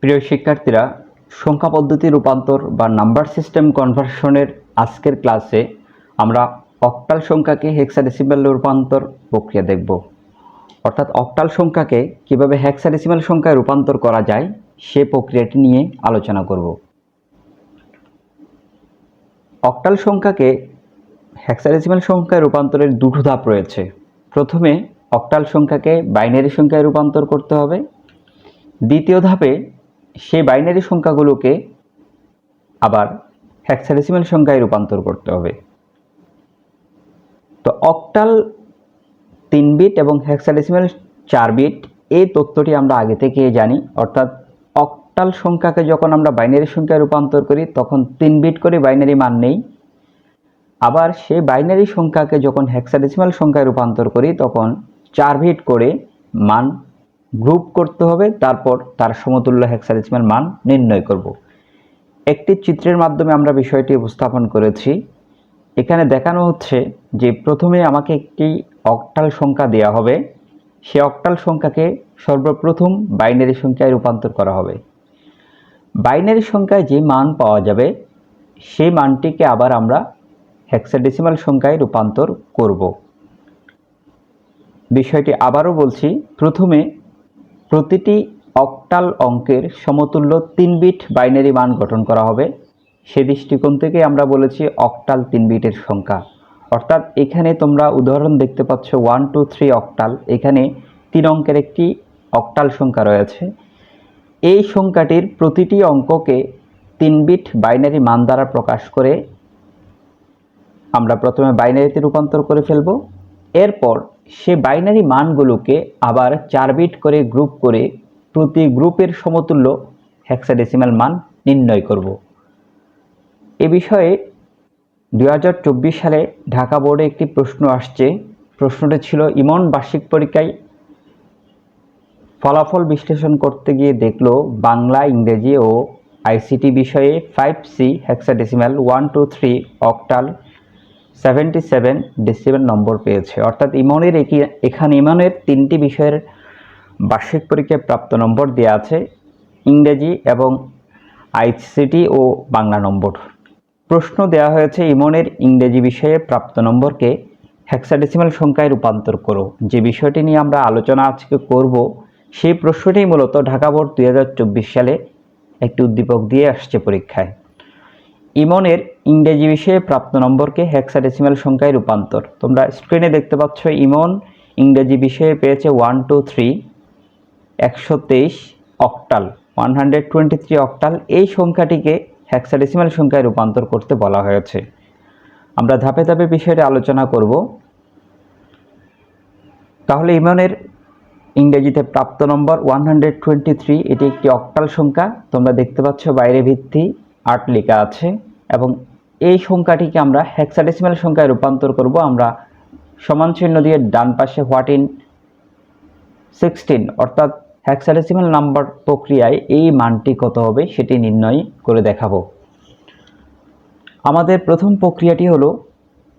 প্রিয় শিক্ষার্থীরা, সংখ্যা পদ্ধতি রূপান্তর বা নাম্বার সিস্টেম কনভার্সনের আজকের ক্লাসে আমরা অক্টাল সংখ্যাকে হেক্সাডেসিমাল রূপান্তর প্রক্রিয়া দেখব। অর্থাৎ অক্টাল সংখ্যাকে কিভাবে হেক্সাডেসিমাল সংখ্যায় রূপান্তর করা যায় সে প্রক্রিয়াটি নিয়ে আলোচনা করব। অক্টাল সংখ্যাকে হেক্সাডেসিমাল সংখ্যায় রূপান্তরের দুটো ধাপ রয়েছে। প্রথমে অক্টাল সংখ্যাকে বাইনারি সংখ্যায় রূপান্তর করতে হবে। দ্বিতীয় ধাপে সেই বাইনারি সংখ্যাগুলোকে আবার হেক্সাডেসিমাল সংখ্যায় রূপান্তর করতে হবে। তো অক্টাল 3 বিট এবং হেক্সাডেসিমাল 4 বিট, এই তথ্যটি আমরা আগে থেকে জানি। অর্থাৎ অক্টাল সংখ্যাকে যখন আমরা বাইনারি সংখ্যায় রূপান্তর করি তখন 3 বিট করে বাইনারি মান নেই। আবার সেই বাইনারি সংখ্যাকে যখন হেক্সাডেসিমাল সংখ্যায় রূপান্তর করি তখন 4 বিট করে মান গ্রুপ করতে হবে, তারপর তার সমতুল্য হেক্সাডেসিমাল মান নির্ণয় করব। একটি চিত্রের মাধ্যমে আমরা বিষয়টি উপস্থাপন করেছি। এখানে দেখানো হচ্ছে যে প্রথমে আমাকে একটি অক্টাল সংখ্যা দেওয়া হবে, সে অক্টাল সংখ্যাকে সর্বপ্রথম বাইনারি সংখ্যায় রূপান্তর করা হবে। বাইনারি সংখ্যায় যে মান পাওয়া যাবে সেই মানটিকে আবার আমরা হেক্সাডেসিমাল সংখ্যায় রূপান্তর করব। বিষয়টি আবারও বলছি, প্রথমে প্রতিটি অক্টাল অঙ্কের সমতুল্য 3 বিট বাইনারি মান গঠন করা হবে। সে দৃষ্টিকোণ থেকে আমরা বলেছি অক্টাল 3 বিটের সংখ্যা। অর্থাৎ এখানে তোমরা উদাহরণ দেখতে পাচ্ছ 1 2 3 অক্টাল। এখানে 3 অঙ্কের একটি অক্টাল সংখ্যা রয়েছে। এই সংখ্যাটির প্রতিটি অঙ্ককে 3 বিট বাইনারি মান দ্বারা প্রকাশ করে আমরা প্রথমে বাইনারিতে রূপান্তর করে ফেলব। এরপর সে বাইনারি মানগুলোকে আবার 4 বিট করে গ্রুপ করে প্রতি গ্রুপের সমতুল্য হেক্সাডেসিমাল মান নির্ণয় করব। এ বিষয়ে 2024 সালে ঢাকা বোর্ডে একটি প্রশ্ন আসছে। প্রশ্নটি ছিল, ইমন বার্ষিক পরীক্ষায় ফলাফল বিশ্লেষণ করতে গিয়ে দেখলো বাংলা, ইংরেজি ও আইসিটি বিষয়ে 5C হেক্সাডেসিমাল 1 2 3 অক্টাল 77 ডেসিমাল নম্বর পেয়েছে। অর্থাৎ ইমনের এখানে ইমনের 3টি বিষয়ের বার্ষিক পরীক্ষায় প্রাপ্ত নম্বর দেওয়া আছে, ইংরেজি এবং আইসিটি ও বাংলা নম্বর। প্রশ্ন দেওয়া হয়েছে ইমনের ইংরেজি বিষয়ে প্রাপ্ত নম্বরকে হেক্সাডেসিমাল সংখ্যায় রূপান্তর করো। যে বিষয়টি নিয়ে আমরা আলোচনা আজকে করব সেই প্রশ্নটি মূলত ঢাকা বোর্ড 2024 সালে একটি উদ্দীপক দিয়ে আসছে পরীক্ষায়। ইমনের ইংরেজি বিষয়ে প্রাপ্ত নম্বরকে হেক্সাডেসিমাল সংখ্যায় রূপান্তর। তোমরা স্ক্রিনে দেখতে পাচ্ছ ইমন ইংরেজি বিষয়ে পেয়েছে 1 2 3 123 অক্টাল 123 অক্টাল। এই সংখ্যাটিকে হেক্সাডেসিমাল সংখ্যায় রূপান্তর করতে বলা হয়েছে। আমরা ধাপে ধাপে বিষয়টি আলোচনা করব। তাহলে ইমনের ইংরেজিতে প্রাপ্ত নম্বর 123, এটি একটি অক্টাল সংখ্যা। তোমরা দেখতে পাচ্ছ বাইরে ভিত্তি 8 লেখা আছে এবং এই সংখ্যাটিকে আমরা হেক্সাডেসিমাল সংখ্যায় রূপান্তর করব। আমরা সমান চিহ্ন দিয়ে ডান পাশে হোয়াট ইন 16 অর্থাৎ হেক্সাডেসিমাল নাম্বার প্রক্রিয়ায় এই মানটি কত হবে সেটি নির্ণয় করে দেখাবো। আমাদের প্রথম প্রক্রিয়াটি হলো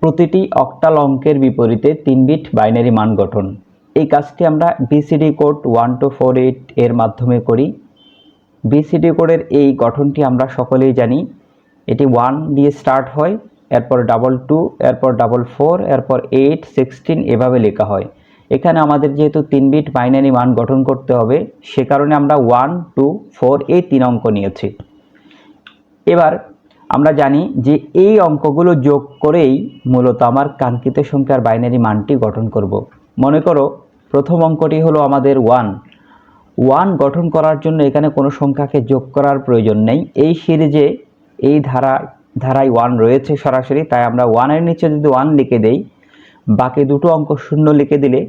প্রতিটি অক্টাল অঙ্কের বিপরীতে 3 বিট বাইনারি মান গঠন। এই কাজটি আমরা বিসিডি কোড 1 2 4 8 এর মাধ্যমে করি। বিসিডি কোডের এই গঠনটি আমরা সকলেই জানি। এটি 1 দিয়ে স্টার্ট হয়, এরপর 2 এরপর 4 এরপর 8 16 এভাবে লেখা হয়। এখানে আমাদের যেহেতু 3 বিট বাইনারি মান গঠন করতে হবে সে কারণে আমরা 1 2 4 এই 3 অঙ্ক নিয়েছি। এবার আমরা জানি যে এই অঙ্কগুলো যোগ করেই মূলত আমার কাঙ্ক্ষিত সংখ্যার বাইনারি মানটি গঠন করব। মনে করো প্রথম অঙ্কটি হলো আমাদের 1 গঠন করার জন্য এখানে কোনো সংখ্যাকে যোগ করার প্রয়োজন নেই। এই সিরিজে এই ধারায় 1 রয়েছে সরাসরি, তাই আমরা 1 এর নিচে যদি 1 লিখে দেই, বাকি দুটো অঙ্ক 0 লিখে দিলে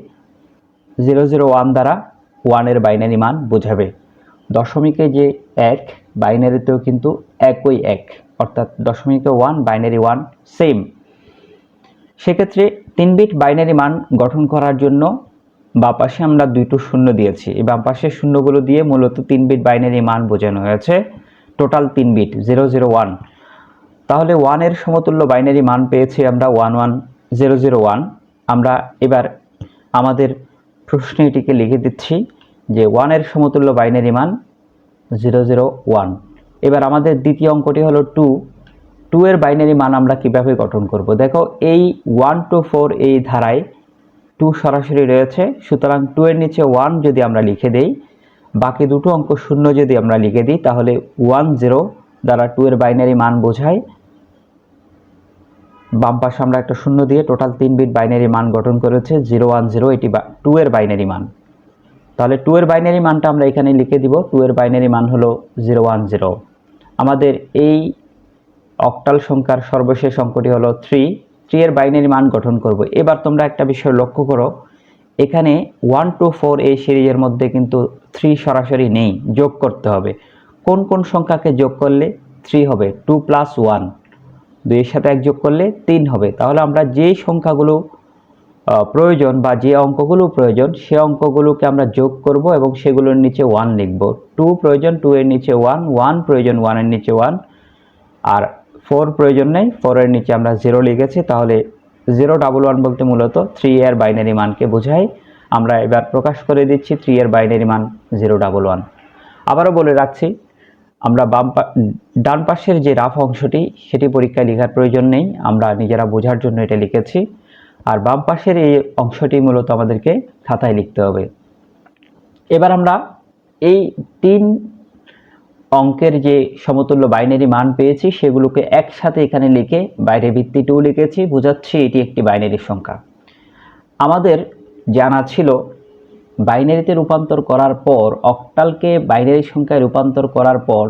001 দ্বারা 1 এর বাইনারি মান বোঝাবে। দশমিকে যে 1, বাইনারিতেও কিন্তু একই 1, অর্থাৎ দশমিকে 1 বাইনারি 1 সেম। সেক্ষেত্রে 3 বিট বাইনারি মান গঠন করার জন্য বাম পাশে আমরা 2টো শূন্য দিয়েছি। এই বাম পাশের শূন্যগুলো দিয়ে মূলত 3 বিট বাইনারি মান বোঝানো হয়েছে। Total 3 bit 001। তাহলে 1 এর সমতুল্য বাইনারি মান পেয়েছি আমরা 11001। আমরা এবার আমাদের প্রশ্নে এটিকে লিখে দিচ্ছি যে 1 এর সমতুল্য বাইনারি মান 001। এবার আমাদের দ্বিতীয় অঙ্কটি হলো 2 এর বাইনারি মান আমরা কিভাবে গঠন করব। দেখো এই 1 to 4 এই ধারায় 2 সরাসরি রয়েছে, সুতরাং 2 এর নিচে 1 যদি আমরা লিখে দেই, বাকি দুটো অঙ্ক শূন্য যদি আমরা লিখে দিই, তাহলে 10 দ্বারা 2 এর বাইনারি মান বোঝায়। বাম পাশে আমরা একটা শূন্য দিয়ে টোটাল 3 বিট বাইনারি মান গঠন করেছে 010, এটি 2 এর বাইনারি মান। তাহলে 2 এর বাইনারি মানটা আমরা এখানে লিখে দিব। 2 এর বাইনারি মান হলো 010। আমাদের এই অক্টাল সংখ্যার সর্বশেষ অঙ্কটি হলো 3 এর বাইনারি মান গঠন করব। এবার তোমরা একটা বিষয় লক্ষ্য করো, এখানে 1 to 4 এই সিরিজের মধ্যে কিন্তু 3 সরাসরি নেই, যোগ করতে হবে। কোন কোন সংখ্যাকে যোগ করলে 3 হবে? 2 + 1, 2 এর সাথে 1 যোগ করলে 3 হবে। তাহলে আমরা যেই সংখ্যাগুলো প্রয়োজন বা যে অঙ্কগুলো প্রয়োজন, সে অঙ্কগুলোকে আমরা যোগ করব এবং সেগুলোর নিচে 1 লিখব। 2 প্রয়োজন, 2 এর নিচে 1, 1 প্রয়োজন, 1 এর নিচে 1, আর 4 প্রয়োজন নেই, 4 এর নিচে আমরা 0 লিখেছি। তাহলে 011 বলতে মূলত 3 এর বাইনারি মানকে বোঝায়। আমরা এবার প্রকাশ করে দিচ্ছি 3 এর বাইনারি মান 011। আবারও বলে রাখছি, আমরা ডান পাশের যে রাফ অংশটি সেটি পরীক্ষায় লেখার প্রয়োজন নেই, আমরা নিজেরা বোঝার জন্য এটা লিখেছি। আর বাম পাশের এই অংশটি মূলত আমাদেরকে খাতায় লিখতে হবে। এবার আমরা এই 3 অঙ্কের যে সমতুল্য বাইনারি মান পেয়েছি সেগুলোকে একসাথে এখানে লিখে বাইরে ভিত্তিটিও লিখেছি, বোঝাচ্ছি এটি একটি বাইনারি সংখ্যা। আমাদের জানা ছিল বাইনারিতে রূপান্তর করার পর, অক্টালকে বাইনারি সংখ্যায় রূপান্তর করার পর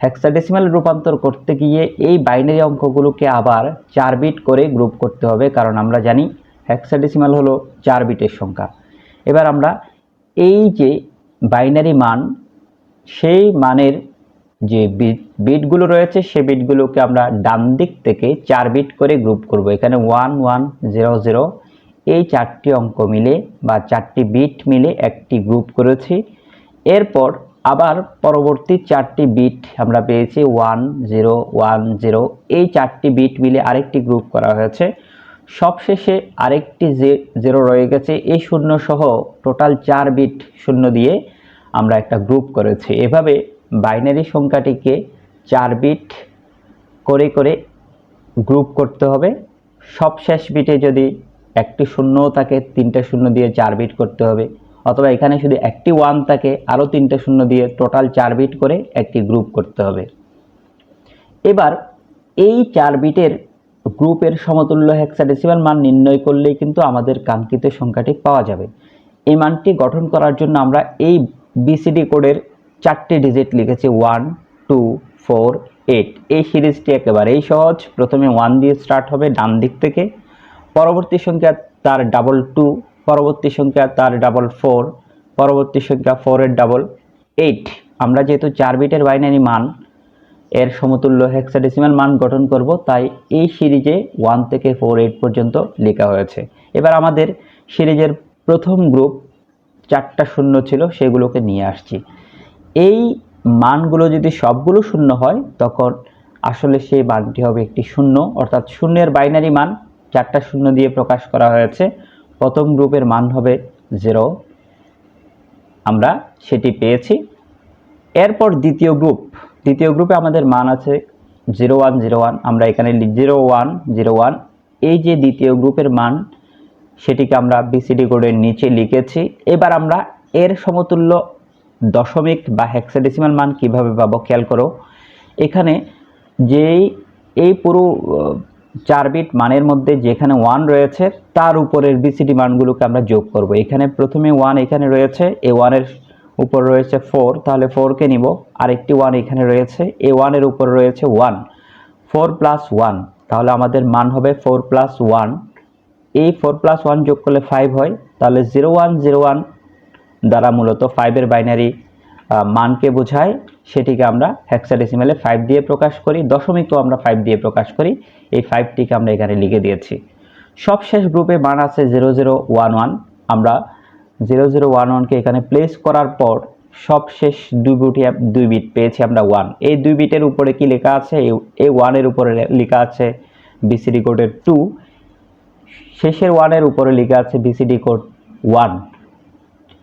হেক্সাডেসিমালে রূপান্তর করতে গিয়ে এই বাইনারি অঙ্কগুলোকে আবার 4 বিট করে গ্রুপ করতে হবে, কারণ আমরা জানি হেক্সাডেসিমাল হলো 4 বিটের সংখ্যা। এবার আমরা এই যে বাইনারি মান, সেই মানের যে বিটগুলো রয়েছে সে বিটগুলোকে আমরা ডান দিক থেকে 4 বিট করে গ্রুপ করব। এখানে 1 1 0 0 এই 4টি অঙ্ক মিলে বা 4টি বিট মিলে একটি গ্রুপ করেছি। এরপর আবার পরবর্তী 4টি বিট আমরা পেয়েছি 1 0 1 0, এই 4টি বিট মিলে আরেকটি গ্রুপ করা হয়েছে। সবশেষে আরেকটি 0 রয়ে গেছে, এই শূন্য সহ টোটাল 4 বিট শূন্য দিয়ে আমরা একটা গ্রুপ করেছি। এভাবে বাইনারি সংখ্যাটিকে 4 বিট করে করে গ্রুপ করতে হবে। সবশেষ বিটে যদি একটি শূন্যও থাকে, 3টে শূন্য দিয়ে 4 বিট করতে হবে, অথবা এখানে যদি একটি 1 থাকে, আরও 3টে শূন্য দিয়ে টোটাল 4 বিট করে একটি গ্রুপ করতে হবে। এবার এই 4 বিটের গ্রুপের সমতুল্য হেক্সাডেসিমাল মান নির্ণয় করলেই কিন্তু আমাদের কাঙ্ক্ষিত সংখ্যাটি পাওয়া যাবে। এই মানটি গঠন করার জন্য আমরা এই বিসিডি কোডের 4টি ডিজিট লিখেছি 1 2 4 8। এই সিরিজটি একেবারেই সহজ। প্রথমে 1 দিয়ে স্টার্ট হবে ডান দিক থেকে, পরবর্তী সংখ্যা তার ডাবল 2, পরবর্তী সংখ্যা তার ডাবল 4, পরবর্তী সংখ্যা 4 এর ডাবল 8। আমরা যেহেতু 4 বিটের বাইনারি মান এর সমতুল্য হেক্সাডেসিমাল মান গঠন করব, তাই এই সিরিজে 1 থেকে 4 8 পর্যন্ত লেখা হয়েছে। এবার আমাদের সিরিজের প্রথম গ্রুপ 4টা শূন্য ছিল, সেগুলোকে নিয়ে আসছি। এই মানগুলো যদি সবগুলো শূন্য হয়, তখন আসলে সেই মানটি হবে একটি শূন্য, অর্থাৎ শূন্যের বাইনারি মান 4টা শূন্য দিয়ে প্রকাশ করা হয়েছে। প্রথম গ্রুপের মান হবে 0, আমরা সেটি পেয়েছি। এরপর দ্বিতীয় গ্রুপে আমাদের মান আছে 0 1 0 1, আমরা এখানে 0 1 0 1। এই যে দ্বিতীয় গ্রুপের মান, সেটিকে আমরা বিসিডি কোডের নিচে লিখেছি। এবার আমরা এর সমতুল্য দশমিক বা হেক্সাডেসিমাল মান কিভাবে পাবো খেয়াল করো। এখানে যেই এই পুরো 4 বিট মানের মধ্যে যেখানে 1 রয়েছে, তার উপরের বিসিডি মানগুলোকে আমরা যোগ করব। এখানে প্রথমে 1 এখানে রয়েছে, এই 1 এর উপর রয়েছে 4, তাহলে 4কে নিব। আরেকটি 1 এখানে রয়েছে, এই 1 এর উপর রয়েছে 1, 4 + 1, তাহলে আমাদের মান হবে 4 + 1। এই 4 + 1 যোগ করলে 5 হয়, তাহলে 0 1 0 1 দ্বারা মূলত 5 এর বাইনারি মানকে বোঝায়। সেটিকে আমরা হেক্সাডেসিমালে 5 দিয়ে প্রকাশ করি, দশমিকও আমরা 5 দিয়ে প্রকাশ করি। এই 5টিকে আমরা এখানে লিখে দিয়েছি। সবশেষ গ্রুপে মান আছে 0 0 1 1। আমরা 0 0 1 1কে এখানে প্লেস করার পর সবশেষ 2 বিট পেয়েছি আমরা 1। এই 2 বিটের উপরে কি লেখা আছে? এই 1 এর উপরে লেখা আছে বিসিডি কোডের 2, শেষের 1 এর উপরে লেখা আছে বিসিডি কোড 1।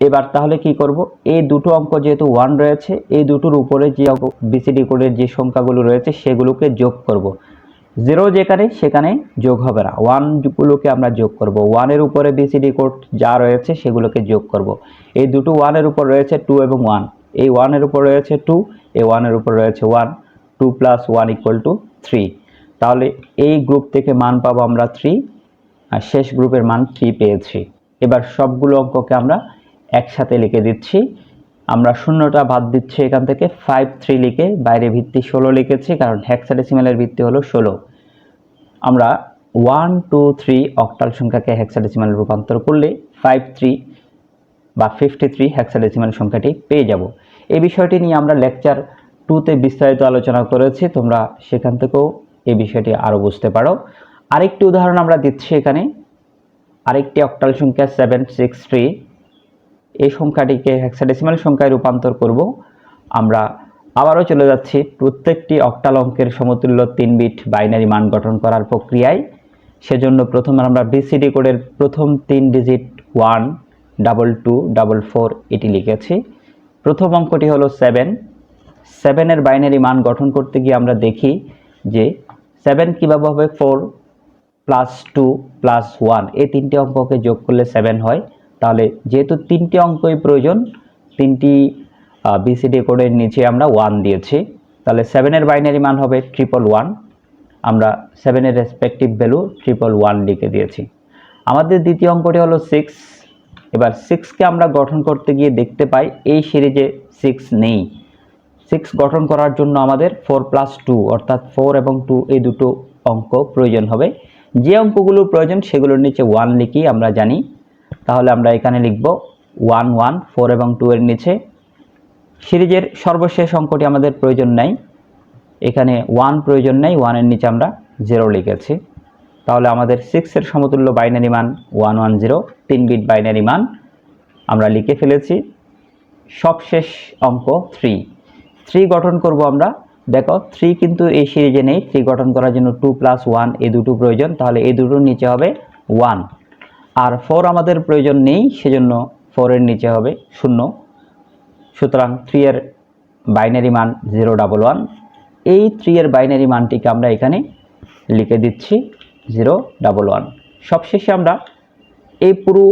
এবার তাহলে কি করব, এই দুটো অঙ্ক যেহেতু 1 রয়েছে, এই দুটোর উপরে যে বিসিডি কোডের যে সংখ্যাগুলো রয়েছে সেগুলোকে যোগ করব। 0 যেখানে সেখানে যোগ হবে না, 1 গুলোকে আমরা যোগ করব। 1 এর উপরে বিসিডি কোড যা রয়েছে সেগুলোকে যোগ করব। এই দুটো 1 এর উপর রয়েছে 2 এবং 1, এই 1 এর উপর রয়েছে 2, এই 1 এর উপর রয়েছে 1, 2 + 1 = 3। তাহলে এই গ্রুপ থেকে মান পাবো আমরা 3, আর শেষ গ্রুপের মান 3 পেয়েছি। এবার সবগুলো অঙ্ককে আমরা একসাথে লিখে দিচ্ছি। আমরা শূন্যটা বাদ দিচ্ছি এখান থেকে, 5 3 লিখে বাইরে ভিত্তি 16 লিখেছি, কারণ হেক্সাডেসিমালের ভিত্তি হলো 16। আমরা 1 2 3 অক্টাল সংখ্যাকে হেক্সাডেসিমালে রূপান্তর করলে 53 বা 53 হেক্সাডেসিমাল সংখ্যাটি পেয়ে যাব। এই বিষয়টি নিয়ে আমরা লেকচার 2তে বিস্তারিত আলোচনা করেছি, তোমরা সেখান থেকেও এই বিষয়টি আরও বুঝতে পারো। আরেকটি উদাহরণ আমরা দিচ্ছি এখানে, আরেকটি অক্টাল সংখ্যা 763, এই সংখ্যাটিকে হেক্সাডেসিমাল সংখ্যায় রূপান্তর করব। আমরা আবারও চলে যাচ্ছি প্রত্যেকটি অক্টাল অঙ্কের সমতুল্য 3 বিট বাইনারি মান গঠন করার প্রক্রিয়ায়। সেজন্য প্রথমে আমরা বিসিডি কোডের প্রথম 3 ডিজিট 1 2 2 4 4 এটি লিখেছি। প্রথম অঙ্কটি হলো 7। 7 এর বাইনারি মান গঠন করতে গিয়ে আমরা দেখি যে 7 কিভাবে হবে, 4 + 2 + 1, এই তিনটি অঙ্ককে যোগ করলে 7 হয়। তাহলে যেহেতু তিনটি অঙ্কই প্রয়োজন, তিনটি বিসিডি কোডের নিচে আমরা 1 দিয়েছি, তাহলে 7 এর বাইনারি মান হবে 111। আমরা 7 এর রেসপেক্টিভ ভ্যালু 111 লিখে দিয়েছি। আমাদের দ্বিতীয় অঙ্কটি হলো 6। এবার 6কে আমরা গঠন করতে গিয়ে দেখতে পাই এই সিরিজে 6 নেই। 6 গঠন করার জন্য আমাদের 4 + 2 অর্থাৎ 4 এবং 2 এই দুটো অঙ্ক প্রয়োজন হবে। যে অঙ্কগুলো প্রয়োজন সেগুলোর নিচে 1 লিখি আমরা জানি। তাহলে আমরা এখানে লিখব 1 1 4 এবং 2 এর নিচে। সিরিজের সর্বশেষ অঙ্কটি আমাদের প্রয়োজন নাই, এখানে 1 প্রয়োজন নেই, 1 এর নিচে আমরা 0 লিখেছি। তাহলে আমাদের 6 এর সমতুল্য বাইনারি মান 110, 3 বিট বাইনারি মান আমরা লিখে ফেলেছি। সবশেষ অঙ্ক 3। 3 গঠন করব আমরা। দেখো 3 কিন্তু এই সিরিজে নেই, 3 গঠন করার জন্য 2 + 1 এই দুটো প্রয়োজন, তাহলে এই দুটোর নিচে হবে 1। আর 4 আমাদের প্রয়োজন নেই, সেজন্য 4 এর নিচে হবে 0। সুতরাং 3 এর বাইনারি মান 011। এই 3 এর বাইনারি মানটিকে আমরা এখানে লিখে দিচ্ছি 011। সবশেষে আমরা এই পুরো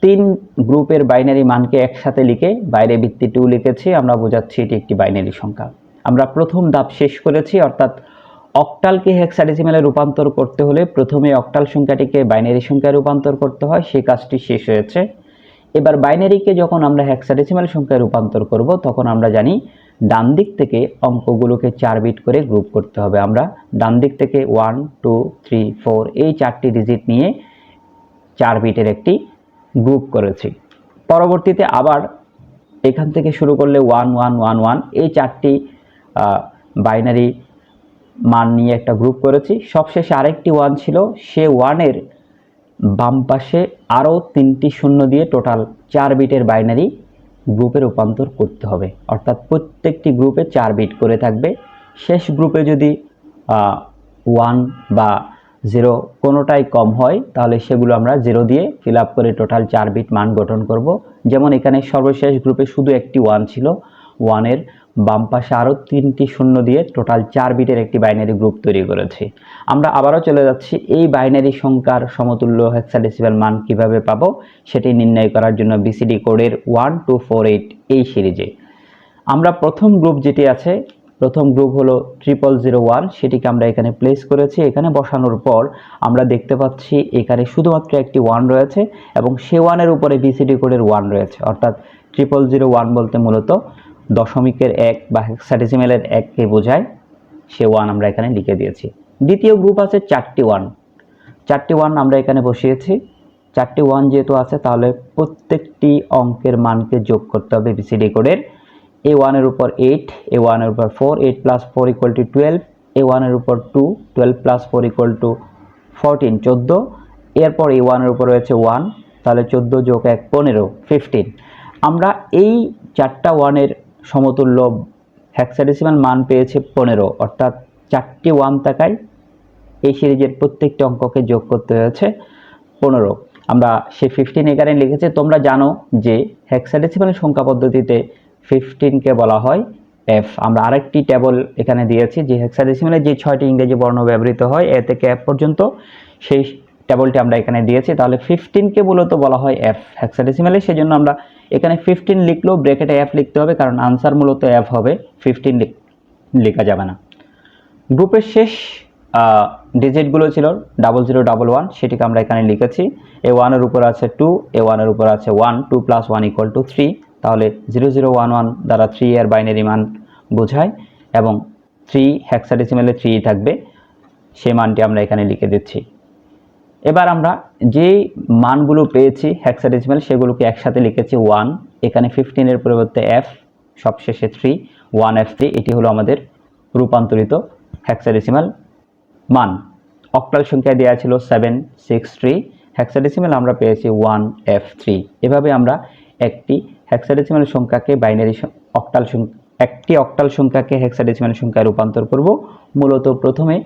3 গ্রুপের বাইনারি মানকে একসাথে লিখে বাইরে ভিত্তি 2 লিখেছি, আমরা বোঝাচ্ছি এটি একটি বাইনারি সংখ্যা। আমরা প্রথম ধাপ শেষ করেছি, অর্থাৎ অক্টালকে হেক্সাডেসিমালে রূপান্তর করতে হলে প্রথমে অক্টাল সংখ্যাটিকে বাইনারি সংখ্যায় রূপান্তর করতে হয়, সেই কাজটি শেষ হয়েছে। এবার বাইনারিকে যখন আমরা হেক্সাডেসিমাল সংখ্যায় রূপান্তর করব, তখন আমরা জানি ডান দিক থেকে অঙ্কগুলোকে 4 বিট করে গ্রুপ করতে হবে। আমরা ডান দিক থেকে 1 2 3 4 এই 4টি ডিজিট নিয়ে 4 বিটের একটি গ্রুপ করেছি। পরবর্তীতে আবার এখান থেকে শুরু করলে 1 1 1 1 এই 4টি বাইনারি মান নিয়ে একটা গ্রুপ করেছি। সবশেষে আরেকটি 1 ছিল, সে 1 এর বাম পাশে আরও 3টি শূন্য দিয়ে টোটাল 4 বিটের বাইনারি গ্রুপে রূপান্তর করতে হবে, অর্থাৎ প্রত্যেকটি গ্রুপে 4 বিট করে থাকবে। শেষ গ্রুপে যদি 1 বা 0 কোনোটাই কম হয়, তাহলে সেগুলো আমরা 0 দিয়ে ফিল আপ করে টোটাল 4 বিট মান গঠন করব। যেমন এখানে সর্বশেষ গ্রুপে শুধু একটি 1 ছিল, 1 এর বাম পাশে আরও 3টি শূন্য দিয়ে টোটাল 4 বিটের একটি বাইনারি গ্রুপ তৈরি করেছি। আমরা আবারও চলে যাচ্ছি এই বাইনারি সংখ্যার সমতুল্য হেক্সাডেসিমাল মান কিভাবে পাবো সেটি নির্ণয় করার জন্য বিসিডি কোডের 1 2 4 8 এই সিরিজে। আমরা প্রথম গ্রুপ যেটি আছে, প্রথম গ্রুপ হলো 0001, সেটিকে আমরা এখানে প্লেস করেছি। এখানে বসানোর পর আমরা দেখতে পাচ্ছি এখানে শুধুমাত্র একটি 1 রয়েছে এবং সে 1 এর উপরে বিসিডি কোডের 1 রয়েছে, অর্থাৎ 0001 বলতে মূলত দশমিকের 1 বা হেক্সাডেসিমালের 1কে বোঝায়। সে 1 আমরা এখানে লিখে দিয়েছি। দ্বিতীয় গ্রুপ আছে 4টি 1, 4টি 1 আমরা এখানে বসিয়েছি। 4টি 1 যেহেতু আছে, তাহলে প্রত্যেকটি অঙ্কের মানকে যোগ করতে হবে বিসিডি কোডের। a1 এর উপর 8, a1 এর উপর 4, 8 + 4 = 12, a1 এর উপর 2, 12 + 4 = 14 14, এরপর a1 এর উপর রয়েছে 1, তাহলে 14 + 1 15 15। আমরা এই 4টা 1 এর সমতুল্য হেক্সাডেসিমাল মান পেয়েছে 15, অর্থাৎ 4টি 1 থাকায় এই সিরিজের প্রত্যেকটি অঙ্ককে যোগ করতে হয়েছে 15। আমরা সেই 15 এখানে লিখেছি। তোমরা জানো যে হেক্সাডেসিমাল সংখ্যা পদ্ধতিতে 15কে বলা হয় এফ। আমরা আরেকটি টেবল এখানে দিয়েছি যে হেক্সাডেসিমালে যে 6টি ইংরেজি বর্ণ ব্যবহৃত হয় এ থেকে এফ পর্যন্ত, সেই টেবলটি আমরা এখানে দিয়েছি। তাহলে 15কে মূলত বলা হয় এফ হেক্সাডেসিমালে, সেজন্য আমরা এখানে 15 লিখলেও ব্র্যাকেটে এফ লিখতে হবে, কারণ আনসার মূলত এফ হবে, 15 লেখা যাবে না। গ্রুপের শেষ ডিজিটগুলো ছিল 0011, সেটিকে আমরা এখানে লিখেছি। A1 এর উপর আছে 2, A1 এর উপর আছে 1, 2 + 1 = 3, তাহলে 0011 দ্বারা 3 এর বাইনারি মান বোঝায় এবং 3 হেক্সাডেসিমালে 3 থাকবে, সেই মানটি আমরা এখানে লিখে দিচ্ছি। এবার আমরা যে মানগুলো পেয়েছি হেক্সাডেসিমাল সেগুলোকে একসাথে লিখেছি 1, এখানে 15 এর পরিবর্তে f, সবশেষে 3, 1f3, এটি হলো আমাদের রূপান্তরিত হেক্সাডেসিমাল মান। অক্টাল সংখ্যা দেওয়া ছিল 763, হেক্সাডেসিমাল আমরা পেয়েছি 1f3। এভাবে আমরা একটি হেক্সাডেসিমাল সংখ্যাকে বাইনারি অক্টাল একটি অক্টাল সংখ্যাকে হেক্সাডেসিমাল সংখ্যায় রূপান্তর করব। মূলত প্রথমে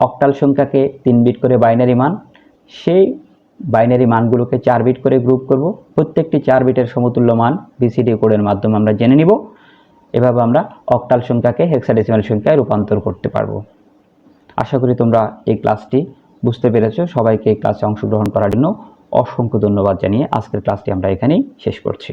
অক্টাল সংখ্যাকে 3 বিট করে বাইনারি মান, সেই বাইনারি মানগুলোকে 4 বিট করে গ্রুপ করব। প্রত্যেকটি 4 বিটের সমতুল্য মান বিসিডি কোডের মাধ্যমে আমরা জেনে নিব। এভাবে আমরা অক্টাল সংখ্যাকে হেক্সাডেসিমাল সংখ্যায় রূপান্তর করতে পারবো। আশা করি তোমরা এই ক্লাসটি বুঝতে পেরেছো। সবাইকে এই ক্লাসে অংশগ্রহণ করার জন্য অসংখ্য ধন্যবাদ জানিয়ে আজকের ক্লাসটি আমরা এখানেই শেষ করছি।